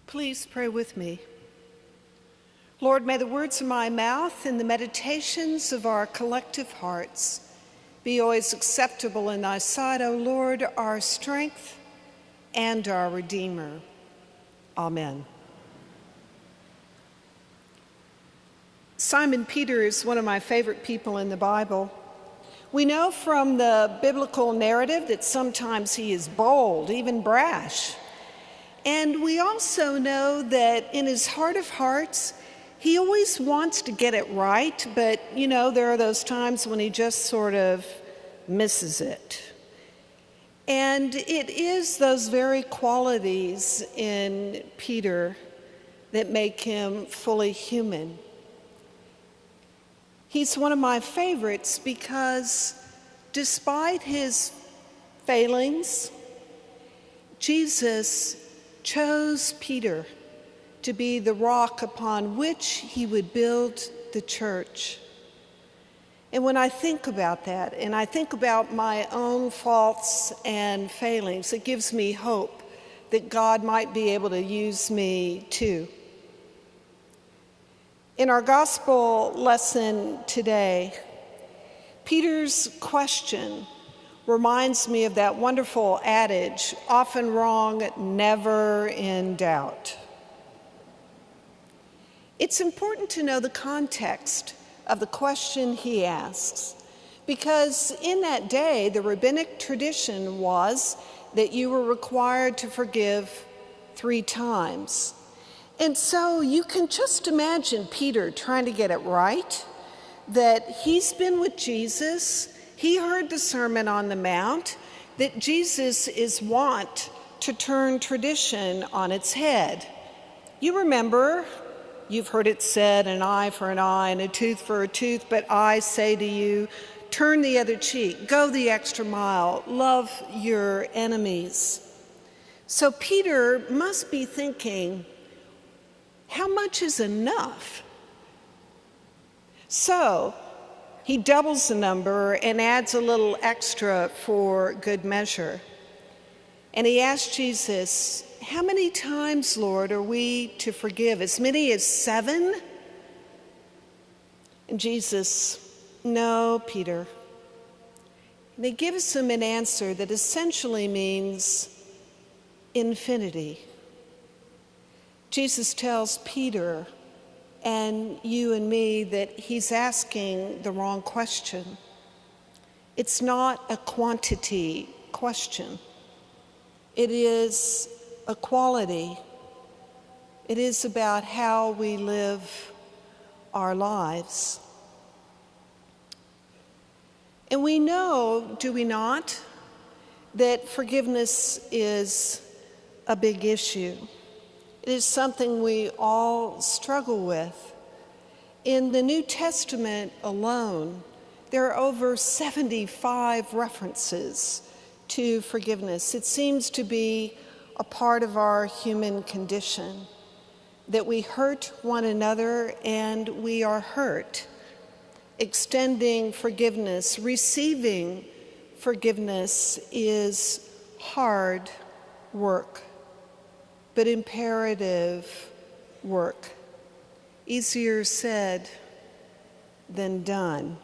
Please pray with me. Lord, may the words of my mouth and the meditations of our collective hearts be always acceptable in thy sight, O Lord, our strength and our Redeemer. Amen. Simon Peter is one of my favorite people in the Bible. We know from the biblical narrative that sometimes he is bold, even brash. And we also know that in his heart of hearts, he always wants to get it right, but there are those times when he just sort of misses it. And it is those very qualities in Peter that make him fully human. He's one of my favorites because despite his failings, Jesus chose Peter to be the rock upon which he would build the church. And when I think about that, and I think about my own faults and failings, it gives me hope that God might be able to use me too. In our gospel lesson today, Peter's question reminds me of that wonderful adage, often wrong, never in doubt. It's important to know the context of the question he asks, because in that day, the rabbinic tradition was that you were required to forgive 3 times. And so you can just imagine Peter trying to get it right, that he's been with Jesus. He heard the Sermon on the Mount, that Jesus is wont to turn tradition on its head. You remember, you've heard it said, an eye for an eye and a tooth for a tooth, but I say to you, turn the other cheek, go the extra mile, love your enemies. So Peter must be thinking, how much is enough? So he doubles the number and adds a little extra for good measure. And he asks Jesus, how many times, Lord, are we to forgive? As many as 7? And Jesus, no, Peter. And he gives him an answer that essentially means infinity. Jesus tells Peter and you and me that he's asking the wrong question. It's not a quantity question. It is a quality. It is about how we live our lives. And we know, do we not, that forgiveness is a big issue. It is something we all struggle with. In the New Testament alone, there are over 75 references to forgiveness. It seems to be a part of our human condition, that we hurt one another and we are hurt. Extending forgiveness, receiving forgiveness is hard work, but imperative work. Easier said than done.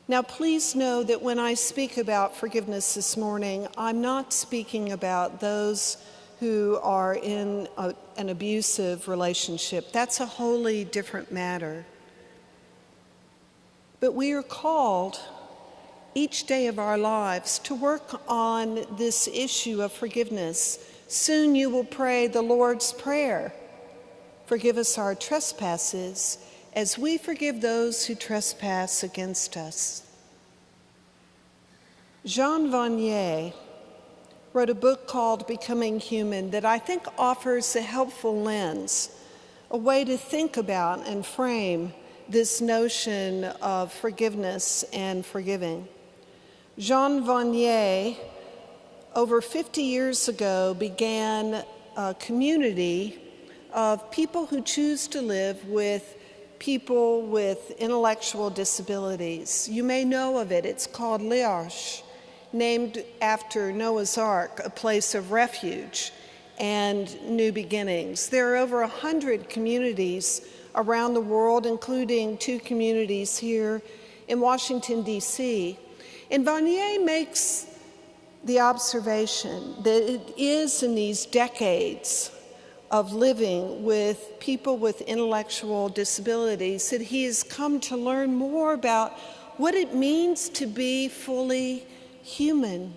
Now, please know that when I speak about forgiveness this morning, I'm not speaking about those who are in an abusive relationship. That's a wholly different matter. But we are called each day of our lives to work on this issue of forgiveness. Soon you will pray the Lord's Prayer. Forgive us our trespasses as we forgive those who trespass against us. Jean Vanier wrote a book called Becoming Human that I think offers a helpful lens, a way to think about and frame this notion of forgiveness and forgiving. Jean Vanier, over 50 years ago, began a community of people who choose to live with people with intellectual disabilities. You may know of it. It's called L'Arche, named after Noah's Ark, a place of refuge. and new beginnings. There are over 100 communities around the world, including 2 communities here in Washington, D.C. And Barnett makes the observation that it is in these decades of living with people with intellectual disabilities that he has come to learn more about what it means to be fully human,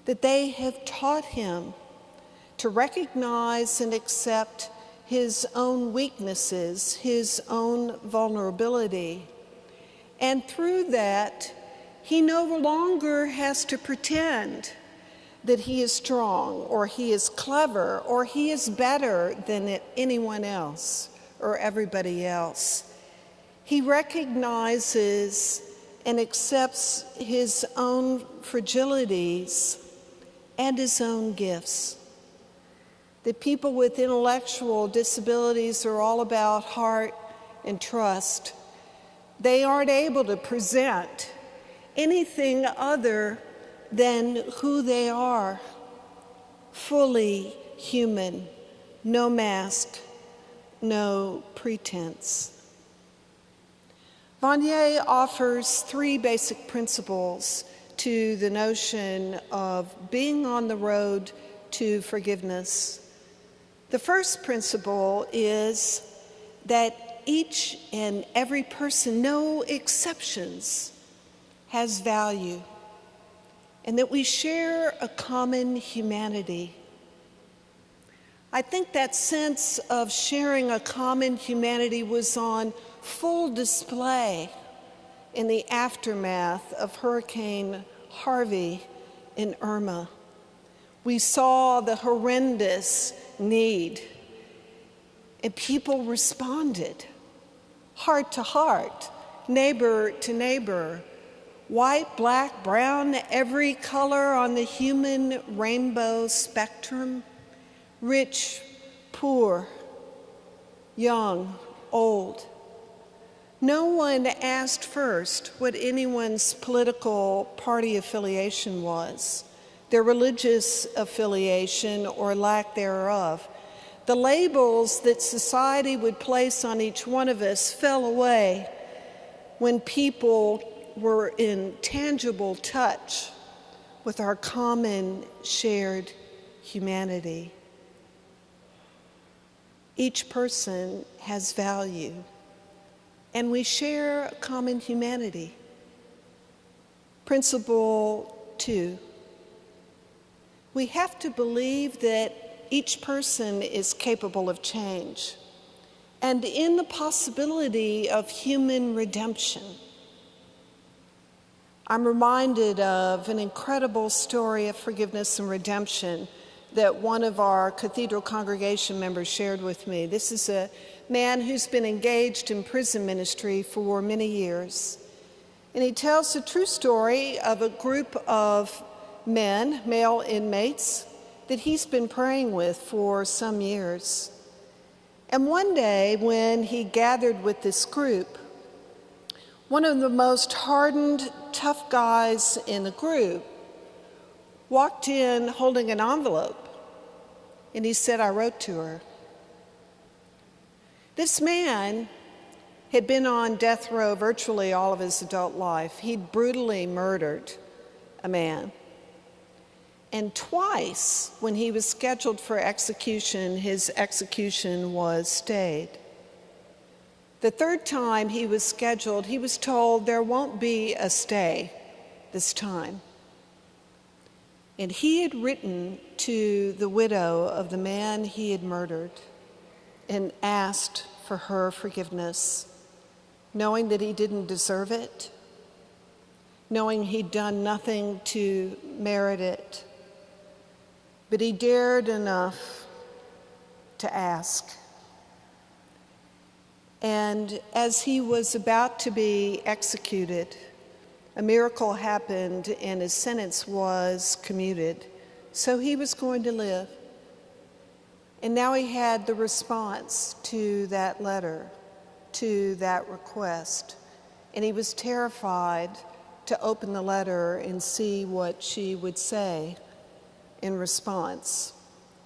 that they have taught him to recognize and accept his own weaknesses, his own vulnerability. And through that, he no longer has to pretend that he is strong, or he is clever, or he is better than anyone else or everybody else. He recognizes and accepts his own fragilities and his own gifts. The people with intellectual disabilities are all about heart and trust. They aren't able to present anything other than who they are, fully human, no mask, no pretense. Barnett offers 3 basic principles to the notion of being on the road to forgiveness. The first principle is that each and every person, no exceptions, has value, and that we share a common humanity. I think that sense of sharing a common humanity was on full display in the aftermath of Hurricane Harvey and Irma. We saw the horrendous need, and people responded, heart to heart, neighbor to neighbor, white, black, brown, every color on the human rainbow spectrum, rich, poor, young, old. No one asked first what anyone's political party affiliation was, their religious affiliation or lack thereof. The labels that society would place on each one of us fell away when people were in tangible touch with our common shared humanity. Each person has value, and we share a common humanity. Principle 2, we have to believe that each person is capable of change and in the possibility of human redemption. I'm reminded of an incredible story of forgiveness and redemption that one of our Cathedral congregation members shared with me. This is a man who's been engaged in prison ministry for many years. And he tells the true story of a group of men, male inmates, that he's been praying with for some years. And one day when he gathered with this group, one of the most hardened, tough guys in the group walked in holding an envelope, and he said, "I wrote to her." This man had been on death row virtually all of his adult life. He'd brutally murdered a man. And twice, when he was scheduled for execution, his execution was stayed. The third time he was scheduled, he was told there won't be a stay this time. And he had written to the widow of the man he had murdered and asked for her forgiveness, knowing that he didn't deserve it, knowing he'd done nothing to merit it. But he dared enough to ask. And as he was about to be executed, a miracle happened and his sentence was commuted. So he was going to live. And now he had the response to that letter, to that request. And he was terrified to open the letter and see what she would say in response.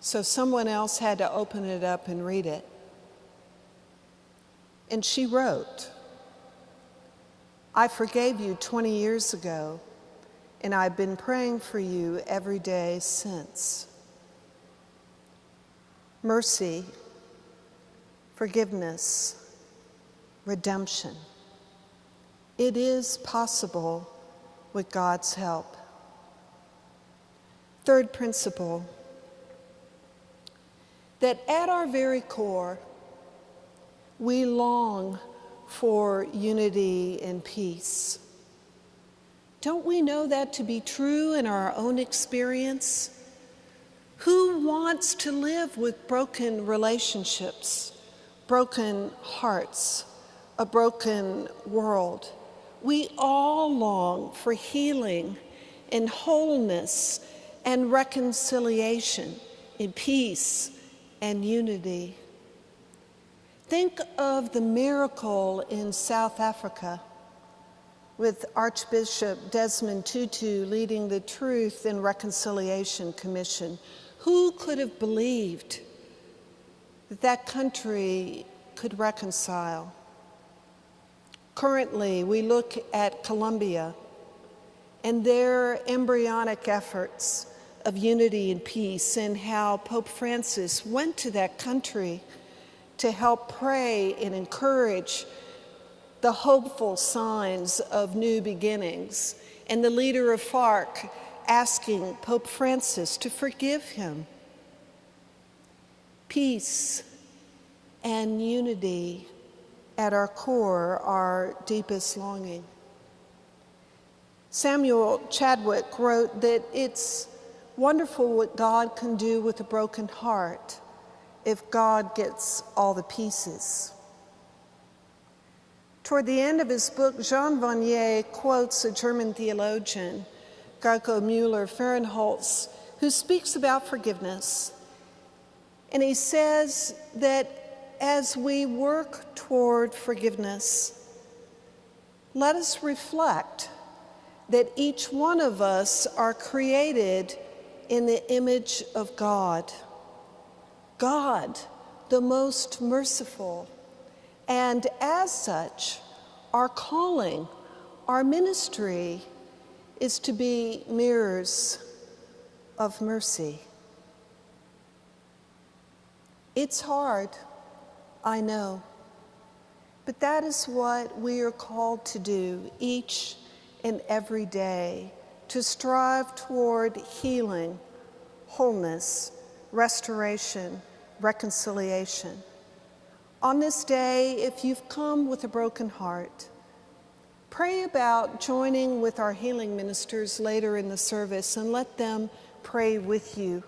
so someone else had to open it up and read it. And she wrote, "I forgave you 20 years ago, and I've been praying for you every day since." Mercy, forgiveness, redemption. It is possible with God's help. Third principle, that at our very core, we long for unity and peace. Don't we know that to be true in our own experience? Who wants to live with broken relationships, broken hearts, a broken world? We all long for healing and wholeness and reconciliation in peace and unity. Think of the miracle in South Africa with Archbishop Desmond Tutu leading the Truth and Reconciliation Commission. Who could have believed that that country could reconcile? Currently, we look at Colombia and their embryonic efforts of unity and peace, and how Pope Francis went to that country to help pray and encourage the hopeful signs of new beginnings, and the leader of FARC asking Pope Francis to forgive him. Peace and unity at our core, our deepest longing. Samuel Chadwick wrote that it's wonderful what God can do with a broken heart if God gets all the pieces. Toward the end of his book, Jean Vanier quotes a German theologian, Geiko Müller-Fahrenholz, who speaks about forgiveness. And he says that as we work toward forgiveness, let us reflect that each one of us are created in the image of God. God, the most merciful. And as such, our calling, our ministry is to be mirrors of mercy. It's hard, I know, but that is what we are called to do each and every day, to strive toward healing, wholeness, restoration, reconciliation. On this day, if you've come with a broken heart, pray about joining with our healing ministers later in the service and let them pray with you,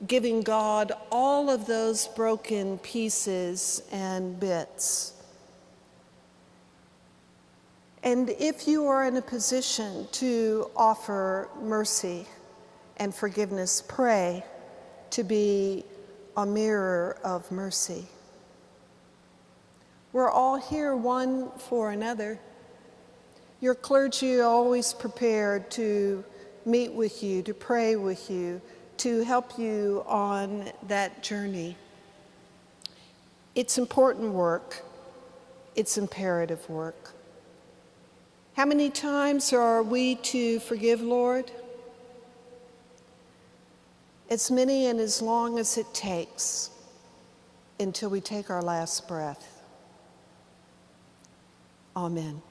giving God all of those broken pieces and bits. And if you are in a position to offer mercy and forgiveness, pray to be a mirror of mercy. We're all here one for another. Your clergy are always prepared to meet with you, to pray with you, to help you on that journey. It's important work. It's imperative work. How many times are we to forgive, Lord? As many and as long as it takes until we take our last breath. Amen.